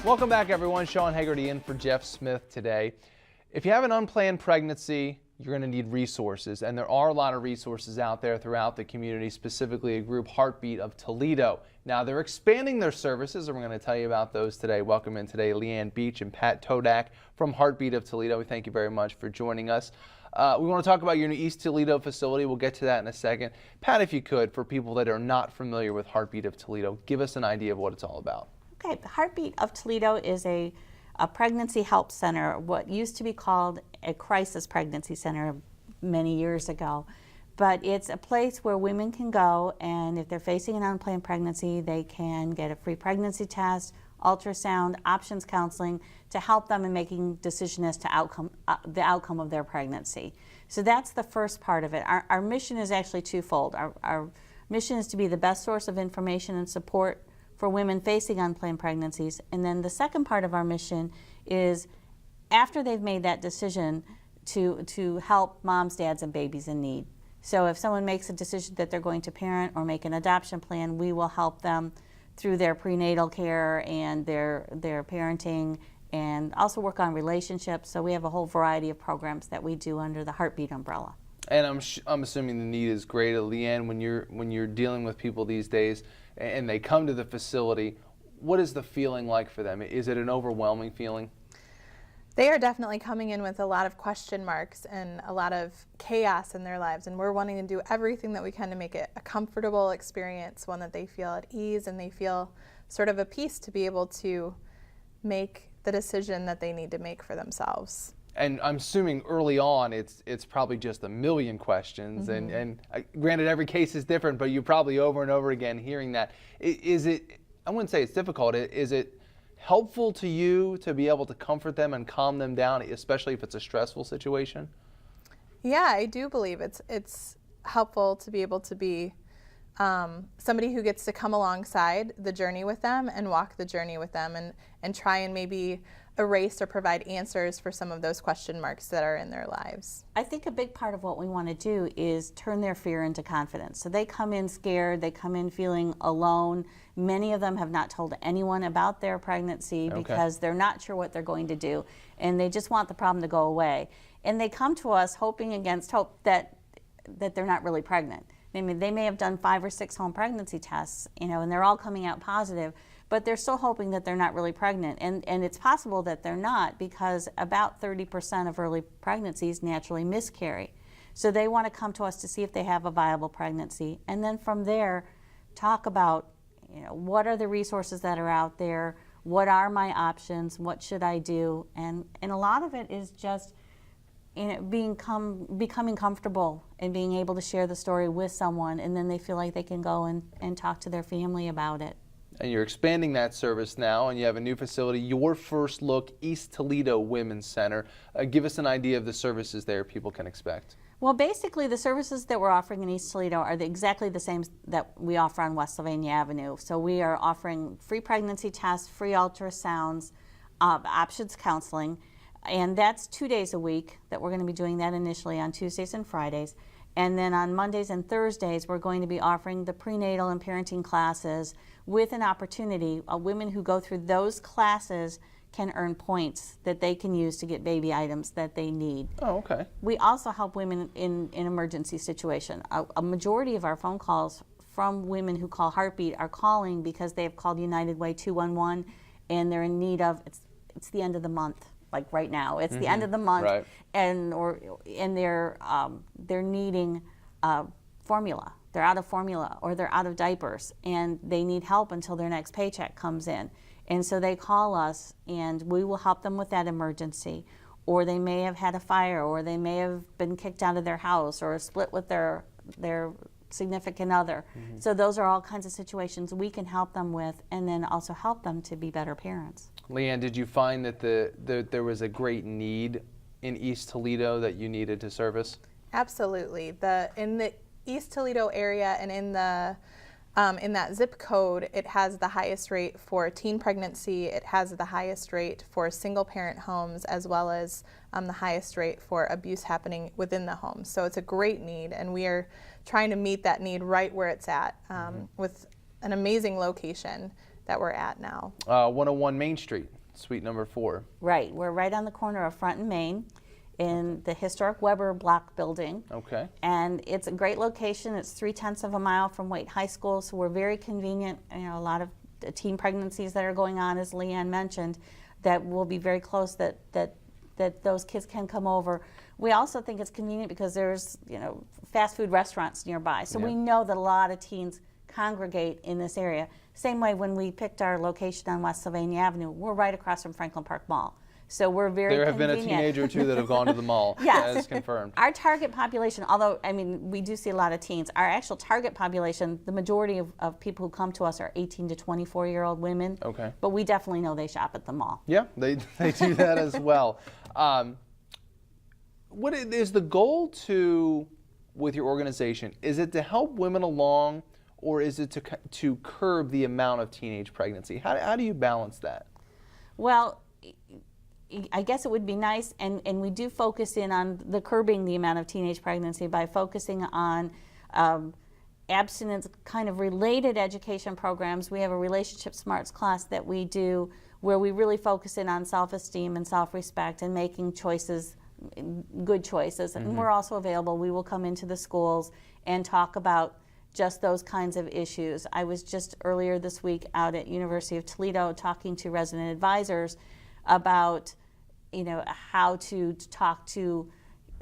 Welcome back, everyone. Sean Haggerty in for Jeff Smith today. If you have an unplanned pregnancy, you're going to need resources, and there are a lot of resources out there throughout the community, specifically a group, Heartbeat of Toledo. Now, they're expanding their services, and we're going to tell you about those today. Welcome in today, Leanne Beach and Pat Todak from Heartbeat of Toledo. We thank you very much for joining us. We want to talk about your new East Toledo facility. We'll get to that in a second. Pat, if you could, for people that are not familiar with Heartbeat of Toledo, give us an idea of what it's all about. Okay, the Heartbeat of Toledo is a pregnancy help center, what used to be called a crisis pregnancy center many years ago. But it's a place where women can go, and if they're facing an unplanned pregnancy, they can get a free pregnancy test, ultrasound, options counseling to help them in making decision as to the outcome of their pregnancy. So that's the first part of it. Our mission is actually twofold. Our mission is to be the best source of information and support for women facing unplanned pregnancies. And then the second part of our mission is, after they've made that decision, to help moms, dads, and babies in need. So if someone makes a decision that they're going to parent or make an adoption plan, we will help them through their prenatal care and their parenting, and also work on relationships. So we have a whole variety of programs that we do under the Heartbeat umbrella. And I'm assuming the need is great. Leanne, when you're dealing with people these days and they come to the facility, what is the feeling like for them? Is it an overwhelming feeling? They are definitely coming in with a lot of question marks and a lot of chaos in their lives, and we're wanting to do everything that we can to make it a comfortable experience, one that they feel at ease and they feel sort of a peace to be able to make the decision that they need to make for themselves. And I'm assuming early on it's probably just a million questions, and granted every case is different, but you're probably over and over again hearing that. Is it, I wouldn't say it's difficult, is it helpful to you to be able to comfort them and calm them down, especially if it's a stressful situation? Yeah, I do believe it's helpful to be able to be somebody who gets to come alongside the journey with them and walk the journey with them, and try and maybe erase or provide answers for some of those question marks that are in their lives. I think a big part of what we want to do is turn their fear into confidence. So they come in scared, they come in feeling alone. Many of them have not told anyone about their pregnancy because they're not sure what they're going to do, and they just want the problem to go away. And they come to us hoping against hope that they're not really pregnant. I mean, they may have done 5 or 6 home pregnancy tests, and they're all coming out positive, but they're still hoping that they're not really pregnant. And it's possible that they're not, because about 30% of early pregnancies naturally miscarry. So they want to come to us to see if they have a viable pregnancy, and then from there talk about, what are the resources that are out there, what are my options, what should I do, and a lot of it is just becoming comfortable and being able to share the story with someone, and then they feel like they can go and talk to their family about it. And you're expanding that service now, and you have a new facility, Your First Look East Toledo Women's Center. Give us an idea of the services there people can expect. Well, basically the services that we're offering in East Toledo are exactly the same that we offer on West Sylvania Avenue. So we are offering free pregnancy tests, free ultrasounds, options counseling, and that's 2 days a week that we're going to be doing that initially on Tuesdays and Fridays. And then on Mondays and Thursdays, we're going to be offering the prenatal and parenting classes with an opportunity. Women who go through those classes can earn points that they can use to get baby items that they need. Oh, okay. We also help women in emergency situation. A majority of our phone calls from women who call Heartbeat are calling because they have called United Way 211 and they're in need of, it's the end of the month. Like right now, it's the end of the month, right. and they're needing formula. They're out of formula, or they're out of diapers, and they need help until their next paycheck comes in. And so they call us, and we will help them with that emergency. Or they may have had a fire, or they may have been kicked out of their house, or split with their significant other. So those are all kinds of situations we can help them with, and then also help them to be better parents. Leanne, did you find that there was a great need in East Toledo that you needed to service? Absolutely. In the East Toledo area and in that zip code, it has the highest rate for teen pregnancy. It has the highest rate for single parent homes, as well as the highest rate for abuse happening within the home. So it's a great need, and we are trying to meet that need right where it's at with an amazing location that we're at now. 101 Main Street, suite number 4. Right, we're right on the corner of Front and Main in the historic Weber Block building. Okay. And it's a great location. It's 3/10 of a mile from Waite High School, so we're very convenient. You know, a lot of teen pregnancies that are going on, as Leanne mentioned, that will be very close, that those kids can come over. We also think it's convenient because there's, you know, fast food restaurants nearby. So we know that a lot of teens congregate in this area. Same way when we picked our location on West Sylvania Avenue, we're right across from Franklin Park Mall. So we're very There have convenient. been a teenager or two that have gone to the mall. Yes. As confirmed. Our target population, although, I mean, we do see a lot of teens, our actual target population, the majority of people who come to us are 18 to 24-year-old women. Okay. But we definitely know they shop at the mall. Yeah, they do that as well. What is the goal with your organization? Is it to help women along, or is it to curb the amount of teenage pregnancy? How do you balance that? Well, I guess it would be nice, and we do focus in on the curbing the amount of teenage pregnancy by focusing on abstinence kind of related education programs. We have a relationship smarts class that we do where we really focus in on self-esteem and self-respect and making choices, good choices. And we're also available. We will come into the schools and talk about just those kinds of issues. I was just earlier this week out at University of Toledo talking to resident advisors about, you know, how to talk to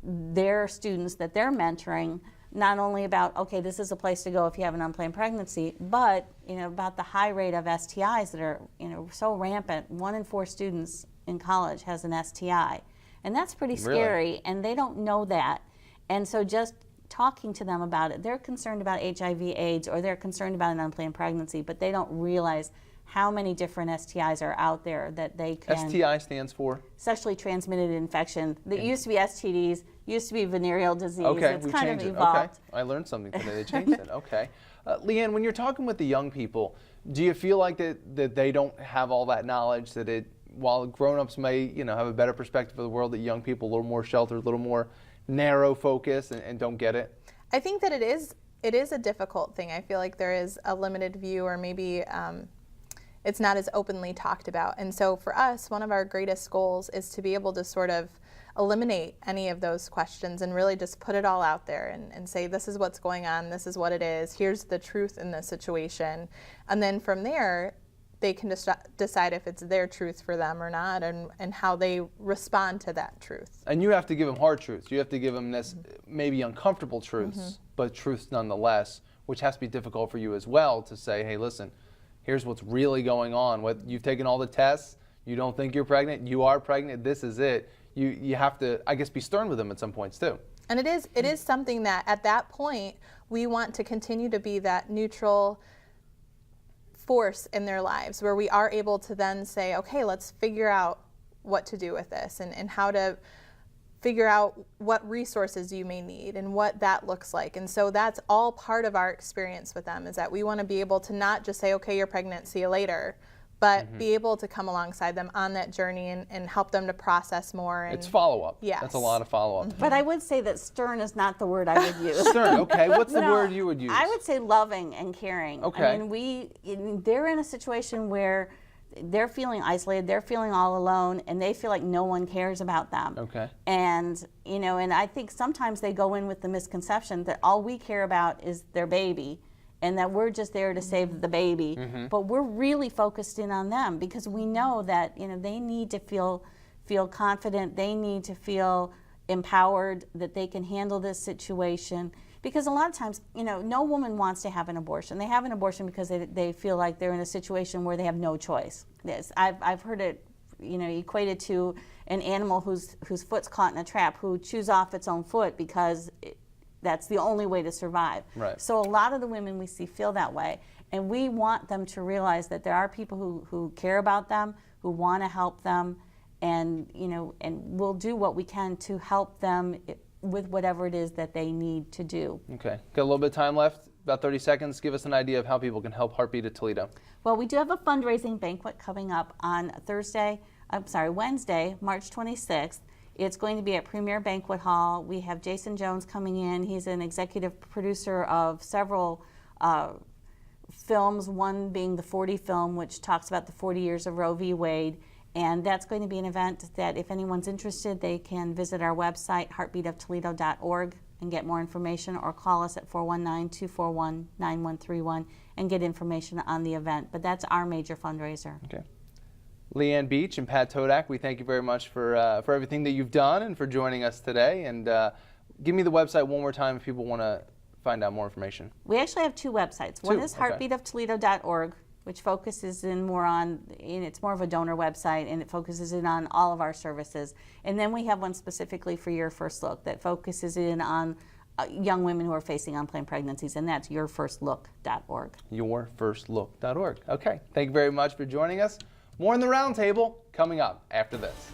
their students that they're mentoring, not only about, okay, this is a place to go if you have an unplanned pregnancy, but, you know, about the high rate of STIs that are, you know, so rampant. 1 in 4 students in college has an STI. And that's pretty scary, and they don't know that. And so just talking to them about it, they're concerned about HIV/AIDS, or they're concerned about an unplanned pregnancy, but they don't realize how many different STIs are out there that they can. STI stands for? Sexually transmitted infection. That used to be STDs, used to be venereal disease. Okay, it's we've kind of changed it. evolved. Okay, I learned something today. They changed it. Okay. Leanne, when you're talking with the young people, do you feel like that they don't have all that knowledge, that while grown-ups may, you know, have a better perspective of the world, that young people a little more sheltered, a little more narrow focus and don't get it? I think that it is a difficult thing. I feel like there is a limited view, or maybe it's not as openly talked about. And so for us, one of our greatest goals is to be able to sort of eliminate any of those questions and really just put it all out there and say, this is what's going on, this is what it is, here's the truth in the situation. And then from there, they can decide if it's their truth for them or not, and how they respond to that truth. And you have to give them hard truths. You have to give them this maybe uncomfortable truths, but truths nonetheless, which has to be difficult for you as well to say, hey, listen, here's what's really going on. What you've taken all the tests, you don't think you're pregnant, you are pregnant, this is it. You have to, I guess, be stern with them at some points too. And it is something that at that point we want to continue to be that neutral force in their lives, where we are able to then say, okay, let's figure out what to do with this, and how to figure out what resources you may need and what that looks like. And so that's all part of our experience with them, is that we want to be able to not just say, okay, you're pregnant, see you later, but be able to come alongside them on that journey and help them to process more. And it's follow-up. Yes. That's a lot of follow-up. But I would say that stern is not the word I would use. Stern, okay. What's the No, word you would use? I would say loving and caring. Okay. I mean, they're in a situation where they're feeling isolated, they're feeling all alone, and they feel like no one cares about them. Okay. And, you know, and I think sometimes they go in with the misconception that all we care about is their baby, and that we're just there to save the baby. But we're really focused in on them, because we know that, you know, they need to feel confident, they need to feel empowered, that they can handle this situation. Because a lot of times, you know, no woman wants to have an abortion. They have an abortion because they feel like they're in a situation where they have no choice. Yes, I've heard it, you know, equated to an animal whose foot's caught in a trap, who chews off its own foot because that's the only way to survive. Right. So a lot of the women we see feel that way, and we want them to realize that there are people who care about them, who want to help them, and, you know, and we'll do what we can to help them with whatever it is that they need to do. Okay. Got a little bit of time left, about 30 seconds. Give us an idea of how people can help Heartbeat of Toledo. Well, we do have a fundraising banquet coming up on Wednesday, March 26th. It's going to be at Premier Banquet Hall. We have Jason Jones coming in. He's an executive producer of several films, one being the 40 film, which talks about the 40 years of Roe v. Wade. And that's going to be an event that if anyone's interested, they can visit our website, heartbeatoftoledo.org, and get more information, or call us at 419-241-9131 and get information on the event. But that's our major fundraiser. Okay. Leanne Beach and Pat Todak, we thank you very much for everything that you've done and for joining us today. And give me the website one more time if people want to find out more information. We actually have two websites. One is Okay. heartbeatoftoledo.org, which focuses in more on, it's more of a donor website, and it focuses in on all of our services. And then we have one specifically for Your First Look that focuses in on young women who are facing unplanned pregnancies, and that's yourfirstlook.org. Yourfirstlook.org. Okay, thank you very much for joining us. More in the Roundtable coming up after this.